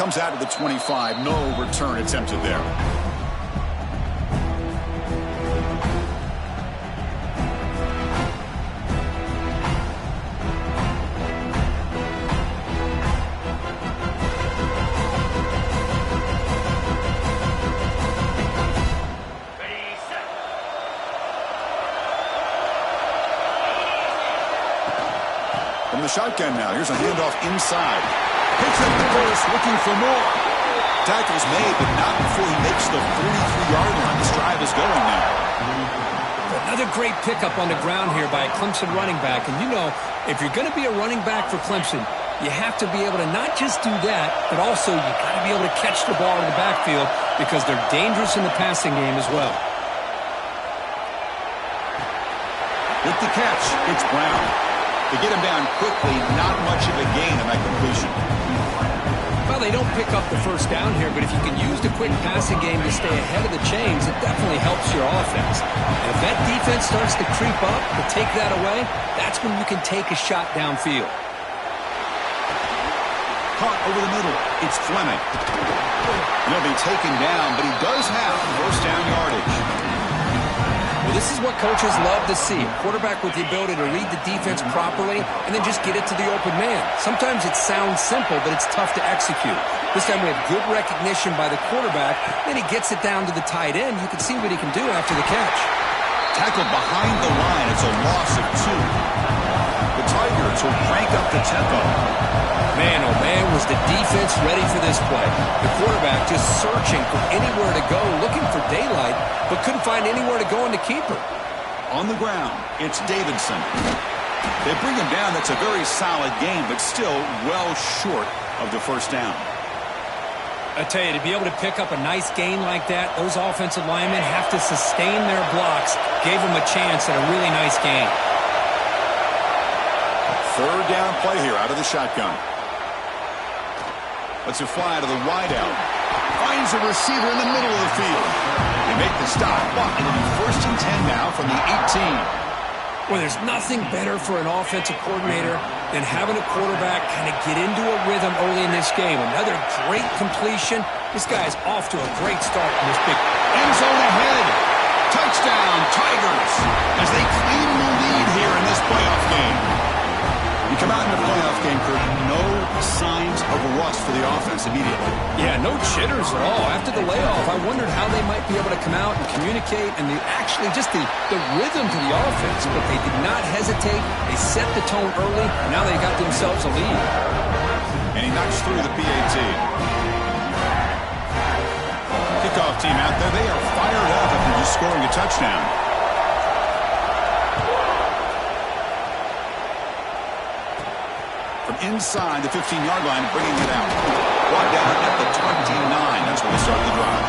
Comes out to the 25. No return attempted there. From the shotgun now, here's a handoff inside. Picks up the burst, looking for more. Tackle's made, but not before he makes the 43-yard line. This drive is going now. Another great pickup on the ground here by a Clemson running back. And you know, if you're going to be a running back for Clemson, you have to be able to not just do that, but also you got to be able to catch the ball in the backfield because they're dangerous in the passing game as well. With the catch, it's Brown. To get him down quickly, not much of a gain on that completion. Well, they don't pick up the first down here, but if you can use the quick passing game to stay ahead of the chains, it definitely helps your offense. And if that defense starts to creep up, to take that away, that's when you can take a shot downfield. Caught over the middle. It's Fleming. He'll be taken down, but he does have first down yardage. Well, this is what coaches love to see. A quarterback with the ability to read the defense properly and then just get it to the open man. Sometimes it sounds simple, but it's tough to execute. This time we have good recognition by the quarterback. Then he gets it down to the tight end. You can see what he can do after the catch. Tackled behind the line. It's a loss of 2. The Tigers will crank up the tempo. Man, oh man, was the defense ready for this play. The quarterback just searching for anywhere to go, looking for daylight, but couldn't find anywhere to go in the keeper. On the ground, it's Davidson. They bring him down. That's a very solid game, but still well short of the first down. I tell you, to be able to pick up a nice gain like that, those offensive linemen have to sustain their blocks. Gave them a chance at a really nice game. Third down play here out of the shotgun. Let's it fly to the wideout. Finds a receiver in the middle of the field. They make the stop. It'll be first and 10 now from the 18. Well, there's nothing better for an offensive coordinator than having a quarterback kind of get into a rhythm early in this game. Another great completion. This guy's off to a great start in this big end zone ahead. Touchdown, Tigers, as they claim the lead here in this playoff game. You come out in the playoff game, Kurt, no signs of rust for the offense immediately. Yeah, no jitters at all. After the layoff, I wondered how they might be able to come out and communicate and actually just the rhythm to the offense. But they did not hesitate. They set the tone early, and now they got themselves a lead. And he knocks through the PAT. Kickoff team out there, they are fired up after just scoring a touchdown. From inside the 15-yard line, bringing it out. Brought down at the 29. That's where they start the drive.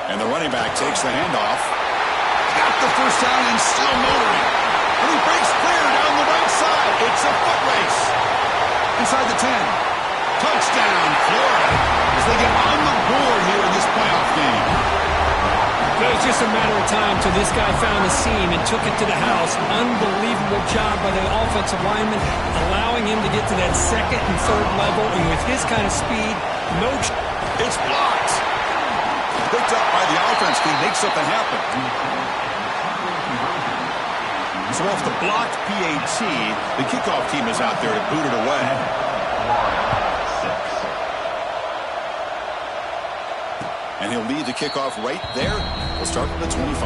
And the running back takes the handoff. Got the first down and still motoring. And he breaks clear down the right side. It's a foot race. Inside the 10. Touchdown, Florida, as they get on the board here in this playoff game. It was just a matter of time till this guy found a seam and took it to the house. Unbelievable job by the offensive lineman, allowing him to get to that second and third level. And with his kind of speed, it's blocked. Picked up by the offense team, make something happen. So off the blocked PAT, the kickoff team is out there to boot it away. And he'll lead the kickoff right there. We'll start from the 25.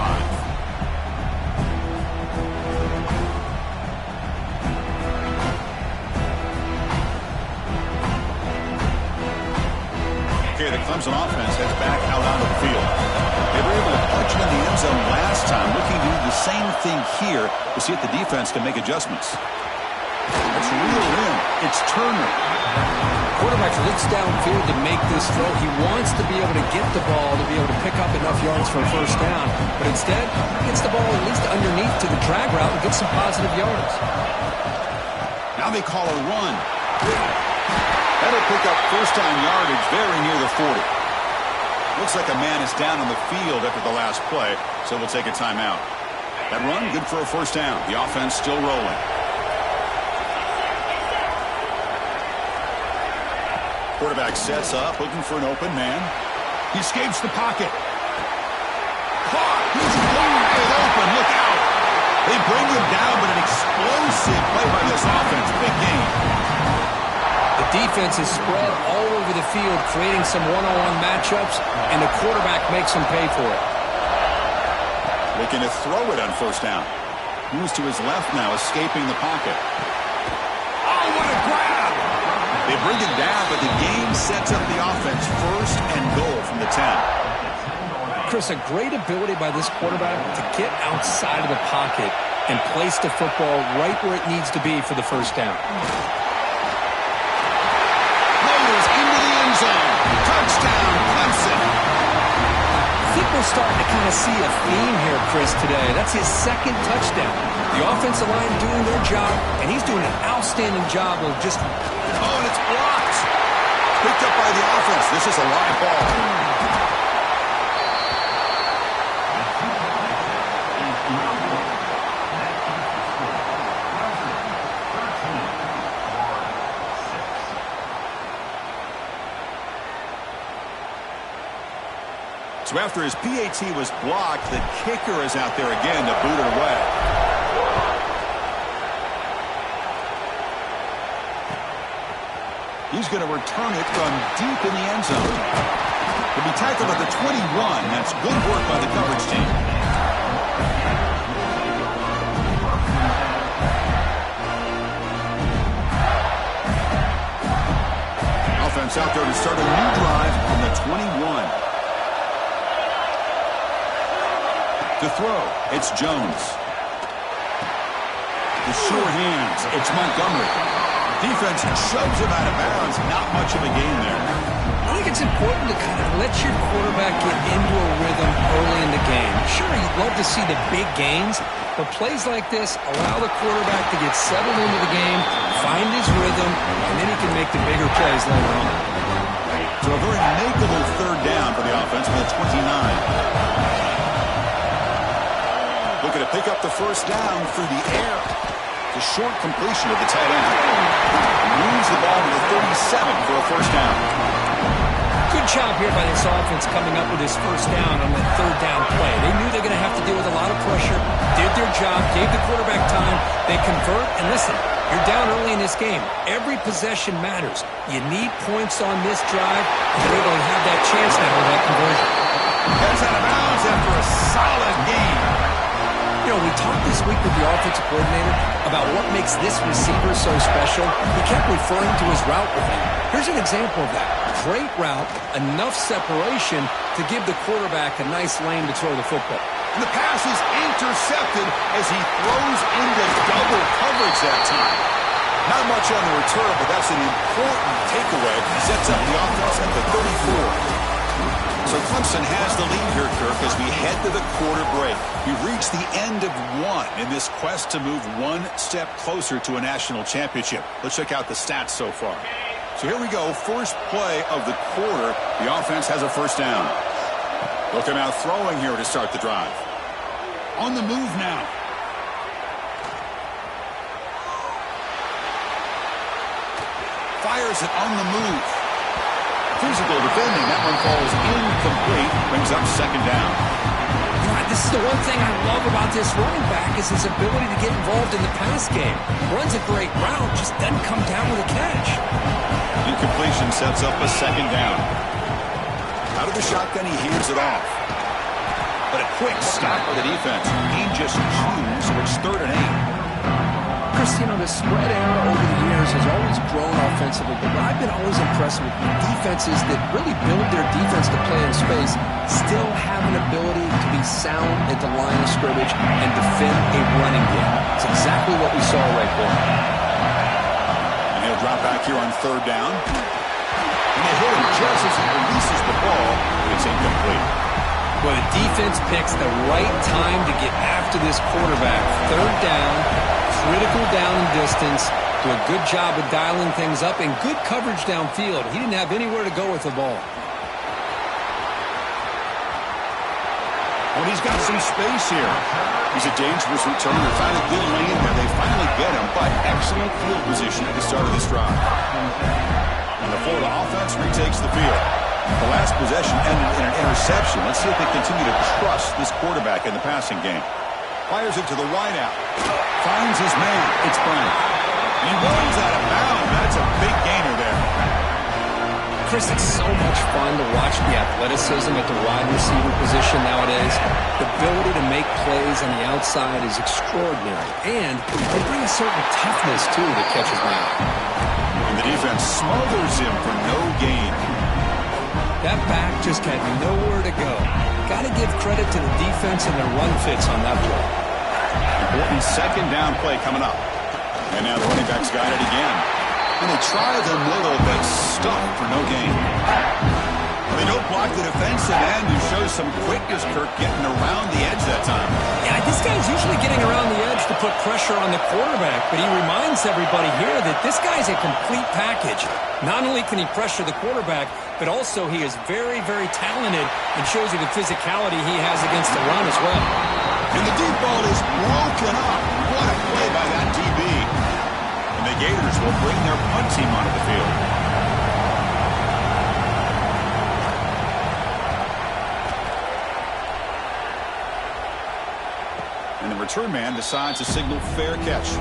Okay, the Clemson offense heads back out onto the field. They were able to punch it in the end zone last time, looking to do the same thing here to see if the defense can make adjustments. It's reeled in. It's Turner. Quarterback looks downfield to make this throw. He wants to be able to get the ball to be able to pick up enough yards for a first down. But instead, he gets the ball at least underneath to the drag route and gets some positive yards. Now they call a run. That'll pick up first down yardage very near the 40. Looks like a man is down on the field after the last play, so we'll take a timeout. That run, good for a first down. The offense still rolling. Quarterback sets up, looking for an open man. He escapes the pocket. Caught! He's wide open. Look out! They bring him down, but an explosive play by this offense. Big game. The defense is spread all over the field, creating some one-on-one matchups, and the quarterback makes them pay for it. Looking to throw it on first down. Moves to his left now, escaping the pocket. Oh, what a grab! They bring him down, but the game sets up the offense first and goal from the 10. Chris, a great ability by this quarterback to get outside of the pocket and place the football right where it needs to be for the first down. Loaders into the end zone. Touchdown, Clemson. I think we're starting to kind of see a theme here, Chris, today. That's his second touchdown. The offensive line doing their job, and he's doing an outstanding job of just... Oh, and it's blocked. Picked up by the offense. This is a live ball. So after his PAT was blocked, the kicker is out there again to boot it away. He's going to return it from deep in the end zone. He'll be tackled at the 21. That's good work by the coverage team. Offense out there to start a new drive on the 21. To throw, it's Jones. The sure hands, it's Montgomery. Defense shoves him out of bounds. Not much of a game there. I think it's important to kind of let your quarterback get into a rhythm early in the game. Sure, you'd love to see the big gains, but plays like this allow the quarterback to get settled into the game, find his rhythm, and then he can make the bigger plays later on. So a very makeable third down for the offense with a 29. Looking to pick up the first down through the air. The short completion of the tight end. Moves the ball to the 37 for a first down. Good job here by this offense coming up with his first down on that third down play. They knew they were going to have to deal with a lot of pressure, did their job, gave the quarterback time. They convert, and listen, you're down early in this game. Every possession matters. You need points on this drive, and they're able to have that chance now with that conversion. Gets out of bounds after a solid game. You know, we talked this week with the offensive coordinator about what makes this receiver so special. He kept referring to his route with him. Here's an example of that. Great route, enough separation to give the quarterback a nice lane to throw the football. And the pass is intercepted as he throws into double coverage that time. Not much on the return, but that's an important takeaway. Sets up the offense at the 34. So Clemson has the lead here, Kirk, as we head to the quarter break. We've reached the end of one in this quest to move one step closer to a national championship. Let's check out the stats so far. So here we go. First play of the quarter. The offense has a first down. Looking out throwing here to start the drive. On the move now. Fires it on the move. Physical defending. That one falls incomplete. Brings up second down. This is the one thing I love about this running back is his ability to get involved in the pass game. Runs a great route, just doesn't come down with a catch. Incompletion sets up a second down. Out of the shotgun, he heaves it off. But a quick stop by the defense. He just chews, so it's 3rd and 8. Chris, you know, the spread era over the years has always grown offensively, but I've been always impressed with defenses that really build their defense to play in space, still have an ability to be sound at the line of scrimmage and defend a running game. It's exactly what we saw right there. And he'll drop back here on 3rd down. And they hit him just as he releases the ball. It's incomplete. Well, the defense picks the right time to get after this quarterback. 3rd down. Critical down and distance. Do a good job of dialing things up and good coverage downfield. He didn't have anywhere to go with the ball. Well, he's got some space here. He's a dangerous returner. Found a good lane there. They finally get him, but excellent field position at the start of this drive. And the Florida offense retakes the field. The last possession ended in an interception. Let's see if they continue to trust this quarterback in the passing game. Fires it to the wideout. Finds his man. It's blank. He runs out of bounds. That's a big gainer there. Chris, it's so much fun to watch the athleticism at the wide receiver position nowadays. The ability to make plays on the outside is extraordinary. And they bring a certain toughness, too, that catches my eye. And the defense smothers him for no gain. That back just had nowhere to go. Got to give credit to the defense and their run fits on that play. Important second down play coming up. And now the running back's got it again. And they try the middle, but stuck for no gain. They don't block the defensive end, who shows some quickness, Kirk, getting around the edge that time. Yeah, this guy's usually getting around the edge to put pressure on the quarterback, but he reminds everybody here that this guy's a complete package. Not only can he pressure the quarterback, but also he is very, very talented and shows you the physicality he has against the run as well. And the deep ball is broken up. What a play by that DB. And the Gators will bring their punt team onto the field. And the return man decides to signal fair catch.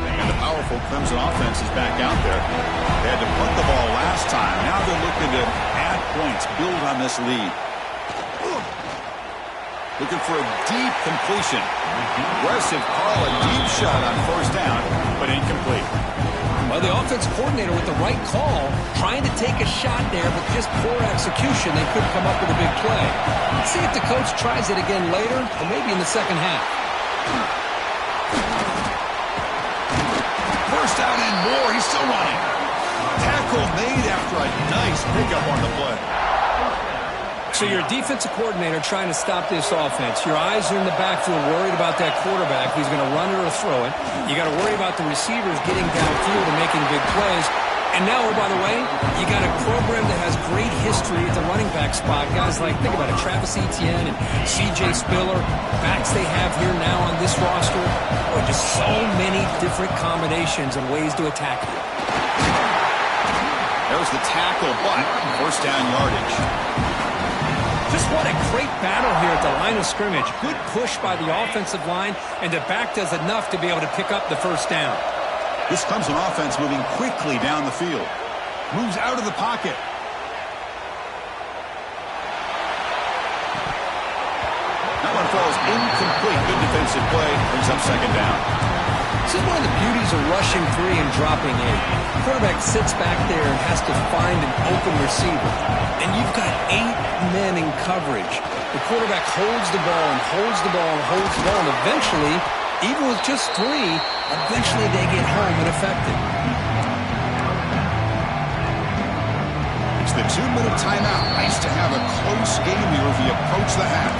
And the powerful Clemson offense is back out there. They had to punt the ball last time. Now they're looking to add points, build on this lead. Looking for a deep completion. Aggressive call, a deep shot on first down, but incomplete. Well, the offensive coordinator with the right call, trying to take a shot there, but just poor execution. They couldn't come up with a big play. Let's see if the coach tries it again later, or maybe in the second half. First down and more. He's still running. Tackle made after a nice pickup on the play. So you're a defensive coordinator trying to stop this offense. Your eyes are in the backfield worried about that quarterback who's going to run it or throw it. You got to worry about the receivers getting downfield and making big plays. And now, oh, by the way, you got a program that has great history at the running back spot. Guys like, think about it, Travis Etienne and C.J. Spiller. Backs they have here now on this roster. Oh, just so many different combinations and ways to attack you. There's the tackle, but first down yardage. Just what a great battle here at the line of scrimmage. Good push by the offensive line, and the back does enough to be able to pick up the first down. This Clemson offense moving quickly down the field. Moves out of the pocket. That one falls incomplete. Good defensive play. Brings up second down. This is one of the beauties of rushing 3 and dropping 8. The quarterback sits back there and has to find an open receiver. And you've got 8 men in coverage. The quarterback holds the ball and holds the ball and holds the ball. And eventually, even with just 3, eventually they get home and effective. It's the 2-minute timeout. Nice to have a close game here as we approach the half.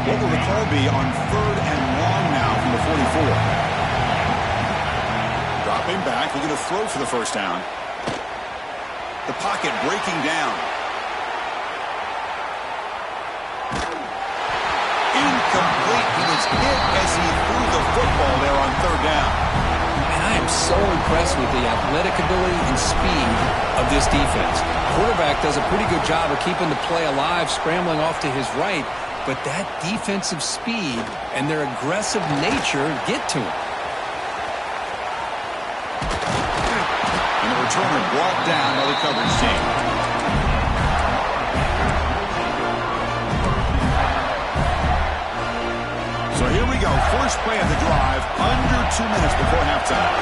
What will the call be on 3rd and long now from the 44? Dropping back, looking to throw for the first down. The pocket breaking down. Incomplete. He was hit as he threw the football there on 3rd down. And I am so impressed with the athletic ability and speed of this defense. Quarterback does a pretty good job of keeping the play alive, scrambling off to his right. But that defensive speed and their aggressive nature get to him. And the returner brought down by the coverage team. So here we go. First play of the drive. Under 2 minutes before halftime.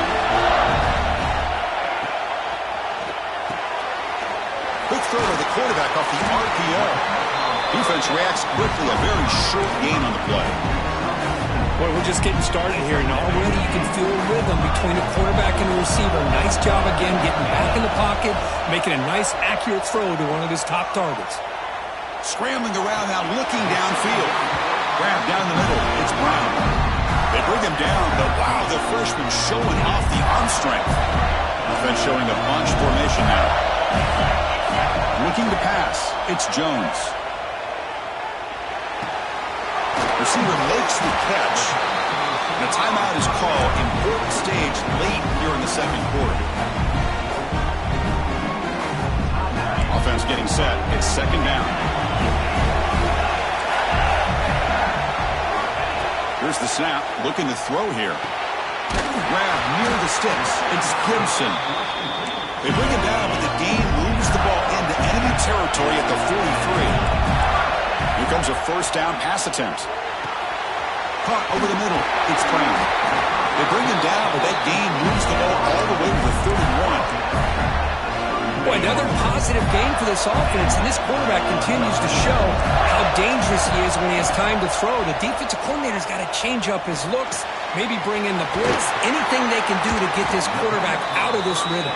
Quick throw to the quarterback off the RPO. Defense reacts quickly. A very short gain on the play. Boy, we're just getting started here, and already you can feel rhythm rhythm between the quarterback and the receiver. Nice job again getting back in the pocket, making a nice, accurate throw to one of his top targets. Scrambling around now, looking downfield. Grab down the middle. It's Brown. They bring him down, but wow, the freshman showing off the arm strength. Offense showing a bunch formation now. Looking to pass. It's Jones. Receiver makes the catch. And a timeout is called. Important stage late here in the second quarter. Offense getting set. It's second down. Here's the snap. Looking to throw here. Grab near the sticks. It's Gibson. They bring him down, but the game moves the ball into enemy territory at the 43. Here comes a first down pass attempt. Caught over the middle. It's Brown. They bring him down, but that gain moves the ball all the way to the 31. Boy, another positive game for this offense, and this quarterback continues to show how dangerous he is when he has time to throw. The defensive coordinator's got to change up his looks, maybe bring in the blitz, anything they can do to get this quarterback out of this rhythm.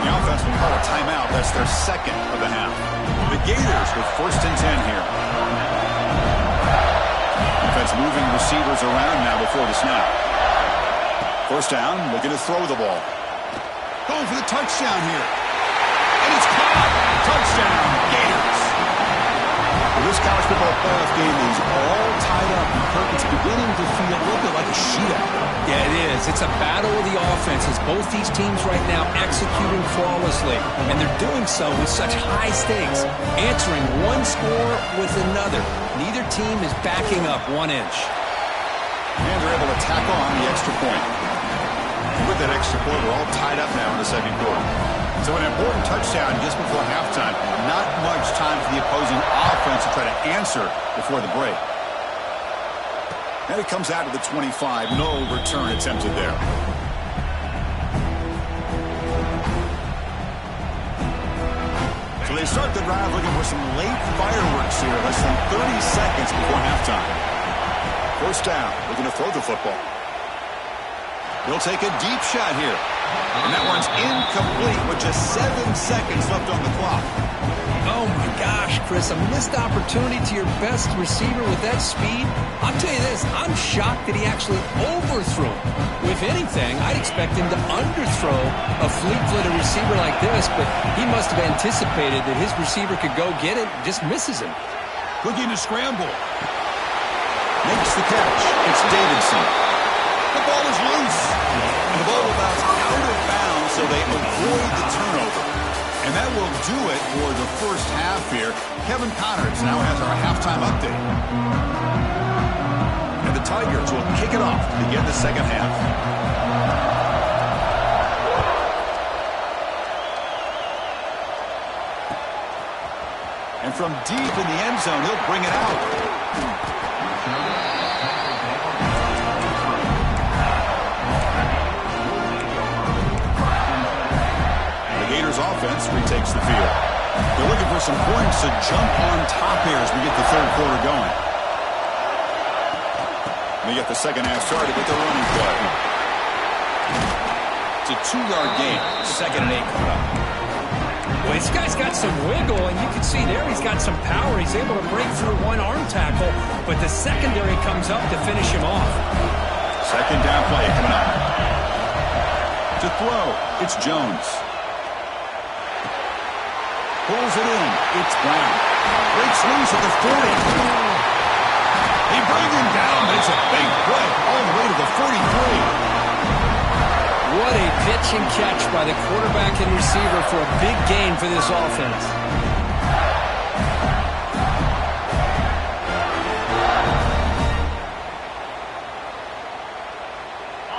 The offense will call a timeout. That's their second of the half. The Gators with 1st and 10 here. Offense moving receivers around now before the snap. First down, looking to throw the ball. Going for the touchdown here. And it's caught. Touchdown, Gators. Well, this college football playoff game is all tied up. It's beginning to feel a little bit like a shootout. Yeah, it is. It's a battle of the offenses. Both these teams right now executing flawlessly, and they're doing so with such high stakes, answering one score with another. Neither team is backing up 1 inch. And they're able to tack on the extra point. And with that extra point, we're all tied up now in the second quarter. So an important touchdown just before halftime. Not much time for the opposing offense to try to answer before the break. And it comes out to the 25. No return attempted there. So they start the drive looking for some late fireworks here. Less than 30 seconds before halftime. First down. Looking to throw the football. He'll take a deep shot here. And that one's incomplete with just 7 seconds left on the clock. Oh, my gosh, Chris, a missed opportunity to your best receiver with that speed. I'll tell you this, I'm shocked that he actually overthrew him. If anything, I'd expect him to underthrow a fleet-footed receiver like this, but he must have anticipated that his receiver could go get it, just misses him. Looking to scramble. Makes the catch. It's Davidson. The ball is loose. And the ball will bounce out of bounds, so they avoid the turnover. And that will do it for the first half here. Kevin Connors now has our halftime update. And the Tigers will kick it off to begin the second half. And from deep in the end zone, he'll bring it out. Gators offense retakes the field. They're looking for some points to jump on top here as we get the third quarter going. They get the second half started with the running play. It's a 2-yard gain. 2nd and 8 coming up. Well, this guy's got some wiggle, and you can see there he's got some power. He's able to break through one arm tackle, but the secondary comes up to finish him off. Second down play coming up. To throw, it's Jones. Pulls it in. It's Brown. Breaks loose at the 40. They bring him down, but it's a big play all the way to the 43. What a pitch and catch by the quarterback and receiver for a big gain for this offense.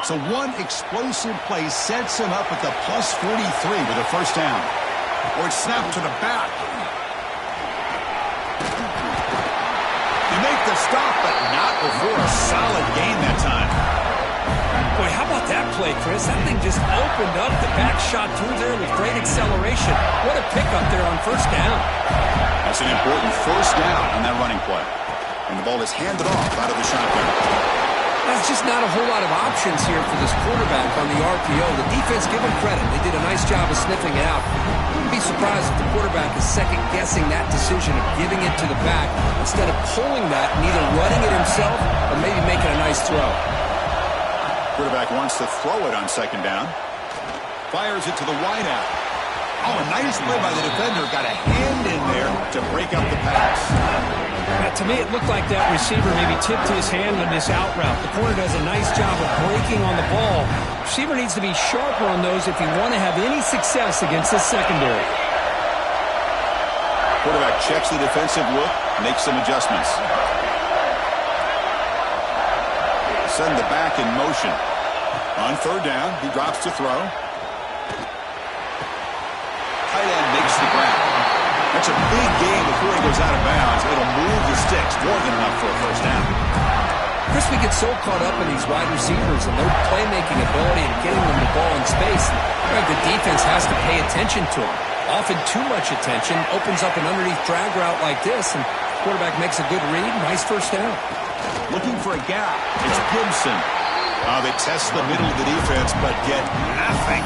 So one explosive play sets him up at the plus 43 with a first down. Or it's snapped to the back. They make the stop, but not before a solid gain that time. Boy, how about that play, Chris? That thing just opened up. The back shot through there with great acceleration. What a pickup there on first down. That's an important first down on that running play. And the ball is handed off out of the shotgun. That's just not a whole lot of options here for this quarterback on the RPO. The defense, give them credit. They did a nice job of sniffing it out. Wouldn't be surprised if the quarterback is second-guessing that decision of giving it to the back instead of pulling that and either running it himself or maybe making a nice throw. Quarterback wants to throw it on second down. Fires it to the wideout. Oh, a nice play by the defender. Got a hand in there to break up the pass. To me, it looked like that receiver maybe tipped his hand on this out route. The corner does a nice job of breaking on the ball. Receiver needs to be sharper on those if you want to have any success against this secondary. Quarterback checks the defensive look, makes some adjustments. Send the back in motion. On third down, he drops to throw. Tight end makes the grab. That's a big gain before he goes out of bounds. It'll move the sticks more than enough for a first down. Chris, we get so caught up in these wide receivers and their playmaking ability and getting them the ball in space. The defense has to pay attention to them. Often too much attention opens up an underneath drag route like this, and the quarterback makes a good read. Nice first down. Looking for a gap. It's Gibson. They test the middle of the defense, but get nothing.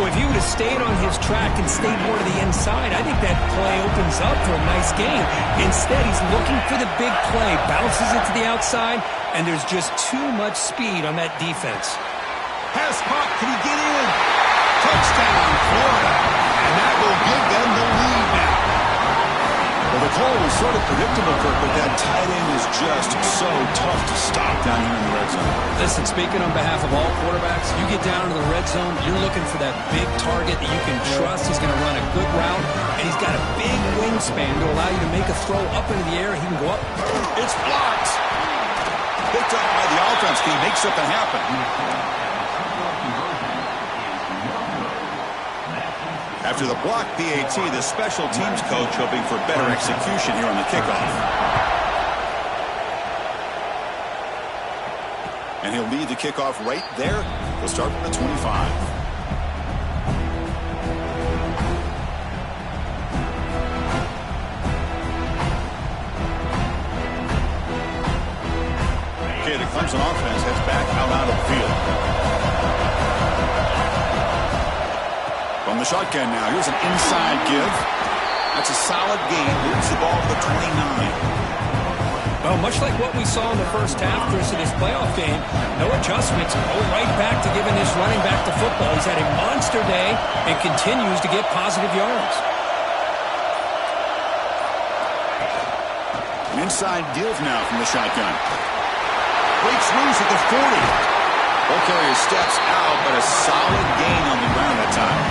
Well, if he would have stayed on his track and stayed more to the inside, I think that play opens up for a nice gain. Instead, he's looking for the big play, bounces it to the outside, and there's just too much speed on that defense. Pass caught. Can he get in? Touchdown, Florida. And that will give them the lead now. Well, the call was sort of predictable, Kirk, but that tight end is just so tough to stop down here in the red zone. Listen, speaking on behalf of all quarterbacks, you get down into the red zone, you're looking for that big target that you can trust. He's going to run a good route, and he's got a big wingspan to allow you to make a throw up into the air. He can go up. It's blocked. Picked up by the offense team. Make something happen. After the block PAT, the special teams coach hoping for better execution here on the kickoff. And he'll lead the kickoff right there. We'll start from the 25. Okay, the Clemson offense heads back out of the field. From the shotgun now, here's an inside give. That's a solid gain. Moves the ball to the 29. Well, much like what we saw in the first half, Chris, in this playoff game, no adjustments. Go right back to giving his running back the football. He's had a monster day and continues to get positive yards. An inside give now from the shotgun. Breaks loose at the 40. Ball carrier steps out, but a solid gain on the ground that time.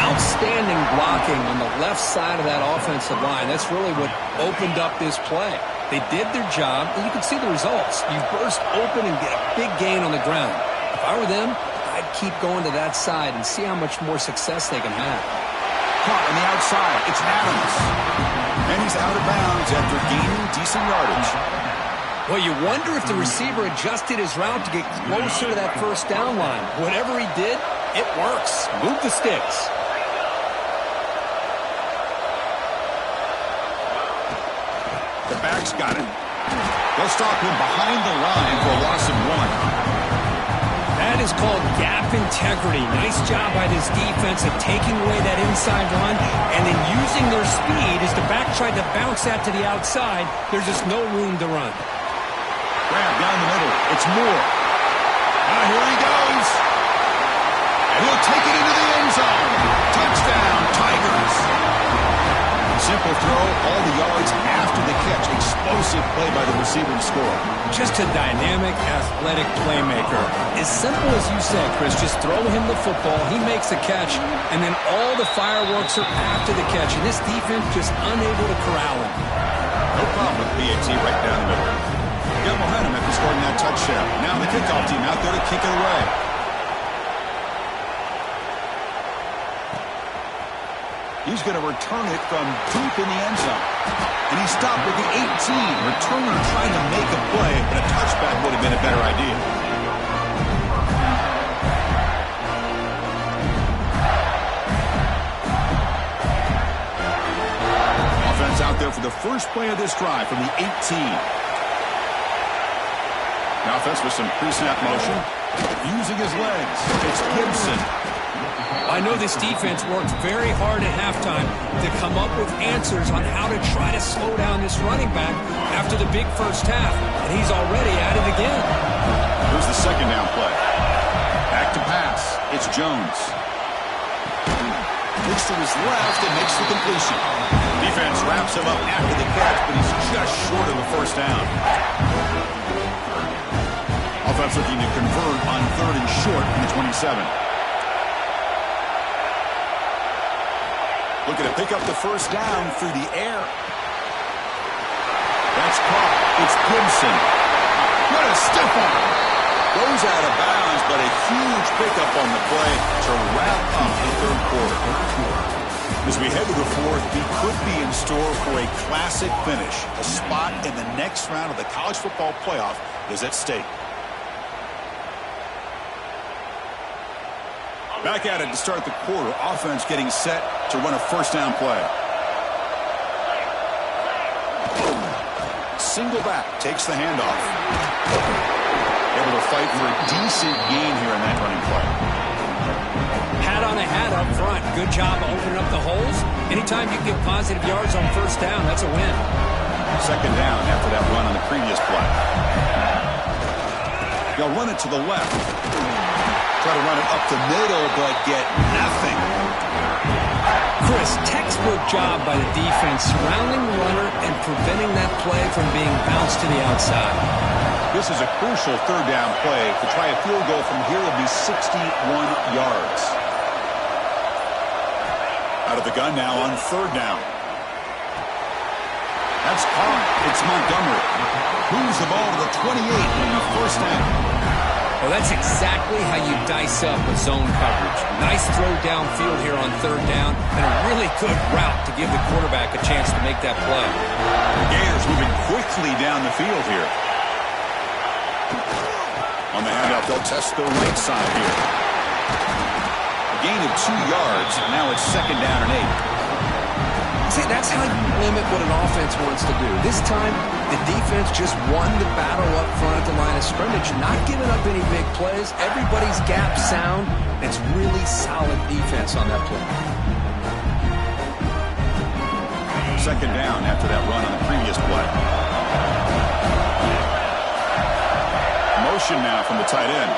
Outstanding blocking on the left side of that offensive line. That's really what opened up this play. They did their job, and you can see the results. You burst open and get a big gain on the ground. If I were them, I'd keep going to that side and see how much more success they can have. Caught on the outside. It's Adams. And he's out of bounds after gaining decent yardage. Well, you wonder if the receiver adjusted his route to get closer to that first down line. Whatever he did, it works. Move the sticks. The back's got it. They'll stop him behind the line for a loss of 1. That is called gap integrity. Nice job by this defense of taking away that inside run and then using their speed as the back tried to bounce that to the outside. There's just no room to run. Grab down the middle. It's Moore. Here he goes. And he'll take it into the end zone. Touchdown, Tigers. Simple throw, all the yards after the catch. Explosive play by the receiver to score. Just a dynamic, athletic playmaker. As simple as you said, Chris, just throw him the football, he makes the catch, and then all the fireworks are after the catch. And this defense just unable to corral him. No problem with PAT right down the middle. Got momentum after scoring that touchdown. Now the kickoff team out there to kick it away. He's going to return it from deep in the end zone. And he stopped at the 18. Returner trying to make a play, but a touchback would have been a better idea. Offense out there for the first play of this drive from the 18. The offense with some pre-snap motion. Using his legs. It's Gibson. I know this defense worked very hard at halftime to come up with answers on how to try to slow down this running back after the big first half, and he's already at it again. Here's the second down play. Back to pass. It's Jones. Looks to his left and makes the completion. Defense wraps him up after the catch, but he's just short of the first down. Offense looking to convert on 3rd and short from the 27. Looking to pick up the first down through the air. That's caught. It's Gibson. What a stiff arm. Goes out of bounds, but a huge pickup on the play to wrap up the third quarter. As we head to the fourth, we could be in store for a classic finish. A spot in the next round of the college football playoff is at stake. Back at it to start the quarter. Offense getting set to run a first down play. Single back takes the handoff. Able to fight for a decent gain here in that running play. Hat on a hat up front. Good job opening up the holes. Anytime you get positive yards on first down, that's a win. Second down after that run on the previous play. They'll run it to the left. Try to run it up the middle, but get nothing. Chris, textbook job by the defense surrounding the runner and preventing that play from being bounced to the outside. This is a crucial third down play. To try a field goal from here will be 61 yards. Out of the gun now on 3rd down. That's caught. It's Montgomery. Moves the ball to the 28 on the first down. Well, that's exactly how you dice up with zone coverage. Nice throw downfield here on 3rd down, and a really good route to give the quarterback a chance to make that play. The Gators moving quickly down the field here. On the handoff, they'll test the right side here. A gain of 2 yards, and now it's 2nd down and 8. See, that's how you limit what an offense wants to do. This time, the defense just won the battle up front at the line of scrimmage, not giving up any big plays. Everybody's gap sound. It's really solid defense on that play. 2nd down after that run on the previous play. Motion now from the tight end.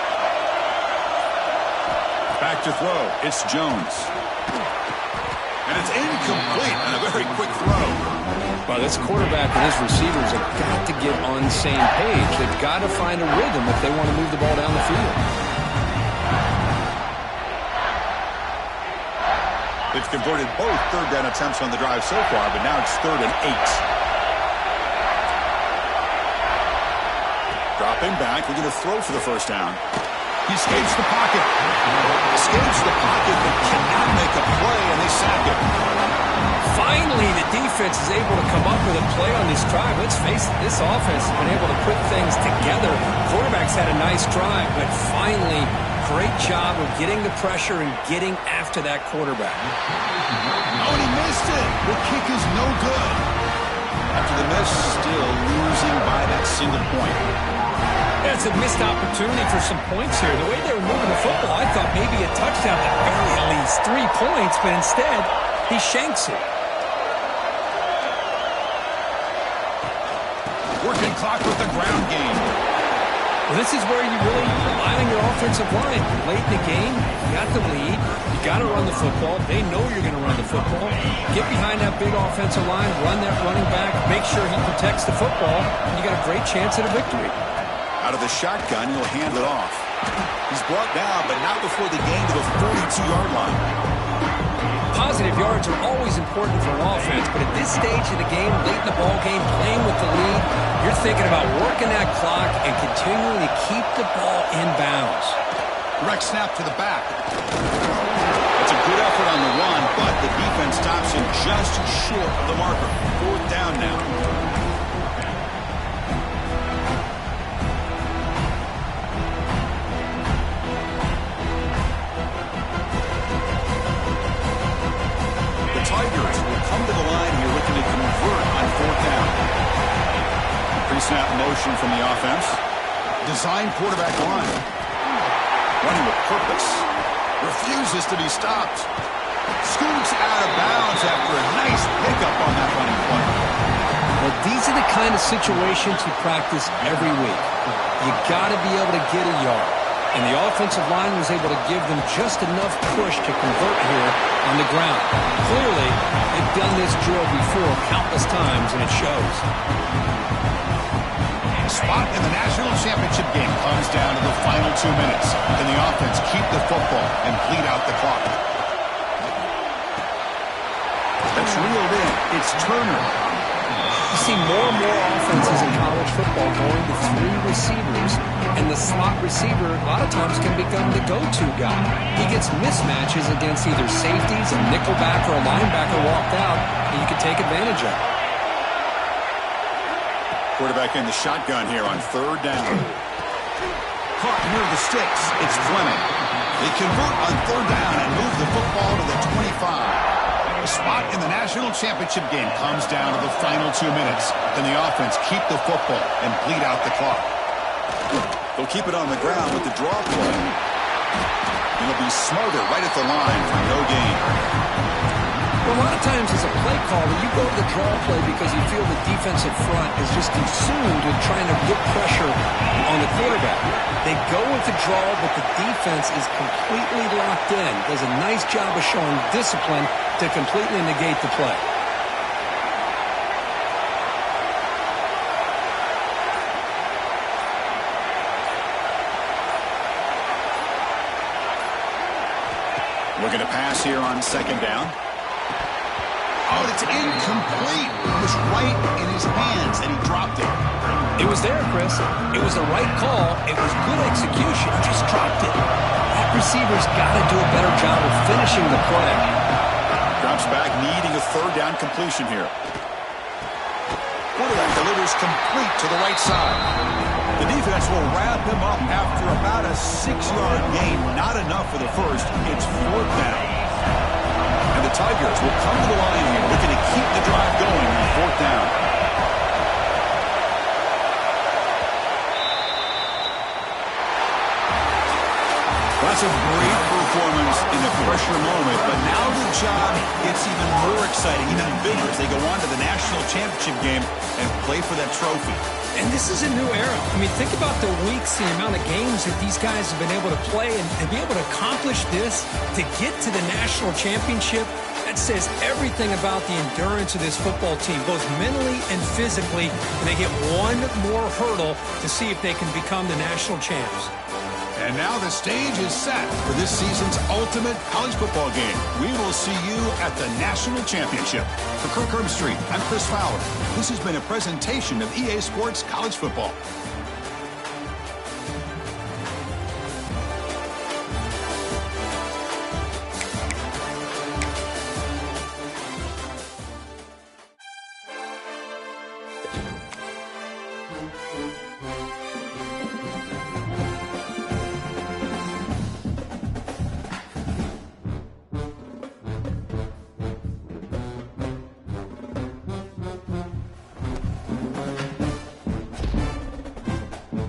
Back to throw. It's Jones. And it's incomplete and a very quick throw. Well, this quarterback and his receivers have got to get on the same page. They've got to find a rhythm if they want to move the ball down the field. They've converted both 3rd down attempts on the drive so far, but now it's 3rd and 8. Dropping back, looking to throw for the first down. He escapes the pocket. Escapes the pocket, but cannot make a play, and they sack it. Finally, the defense is able to come up with a play on this drive. Let's face it, this offense has been able to put things together. Quarterback's had a nice drive, but finally, great job of getting the pressure and getting after that quarterback. Oh, and he missed it. The kick is no good. After the miss, still losing by that single point. Yeah, it's a missed opportunity for some points here. The way they were moving the football, I thought maybe a touchdown at very least 3 points, but instead, he shanks it. Working clock with the ground game. Well, this is where you really rely on your offensive line. Late in the game, you got the lead. You got to run the football. They know you're going to run the football. Get behind that big offensive line, run that running back, make sure he protects the football, and you got a great chance at a victory. Out of the shotgun, he'll hand it off. He's brought down, but not before the gain to the 42-yard line. Positive yards are always important for an offense, but at this stage of the game, late in the ball game, playing with the lead, you're thinking about working that clock and continuing to keep the ball in bounds. Direct snap to the back. It's a good effort on the run, but the defense stops him just short of the marker. 4th down now. Tigers will come to the line here looking to convert on 4th down. Pre-snap motion from the offense. designed quarterback line. Running with purpose. Refuses to be stopped. Scoots out of bounds after a nice pickup on that running play. Well, these are the kind of situations you practice every week. You got to be able to get a yard. And the offensive line was able to give them just enough push to convert here on the ground. Clearly, they've done this drill before countless times, and it shows. Spot in the national championship game comes down to the final 2 minutes. Can the offense keep the football and bleed out the clock? That's reeled in. It's Turner. You see more and more offenses in college football going to 3 receivers, and the slot receiver a lot of times can become the go-to guy. He gets mismatches against either safeties, a nickelback, or a linebacker walked out, and you can take advantage of it. Quarterback in the shotgun here on 3rd down. Caught near the sticks. It's Fleming. They convert on 3rd down and move the football to the 25. The spot in the national championship game comes down to the final 2 minutes. Can the offense keep the football and bleed out the clock? They'll keep it on the ground with the draw play. It'll be Smoother right at the line for no gain. Well, a lot of times as a play caller, you go to the draw play because you feel the defensive front is just consumed with trying to get pressure on the quarterback. They go with the draw, but the defense is completely locked in. Does a nice job of showing discipline to completely negate the play. Looking to pass here on 2nd down. Oh, it's incomplete. It was right in his hands, and he dropped it. It was there, Chris. It was the right call. It was good execution. Just dropped it. That receiver's got to do a better job of finishing the play. Drops back, needing a 3rd down completion here. Quarterback delivers complete to the right side. The defense will wrap him up after about a 6-yard gain. Not enough for the first. It's 4th down. And the Tigers will come to the line here, looking to keep the drive going on 4th down. That's a great performance in a pressure moment, but now the job gets even more exciting, even bigger as they go on to the national championship game and play for that trophy. And this is a new era. I mean, think about the weeks, the amount of games that these guys have been able to play and be able to accomplish this, to get to the national championship. That says everything about the endurance of this football team, both mentally and physically. And they get one more hurdle to see if they can become the national champs. And now the stage is set for this season's ultimate college football game. We will see you at the national championship. For Kirk Herbstreit, I'm Chris Fowler. This has been a presentation of EA Sports College Football.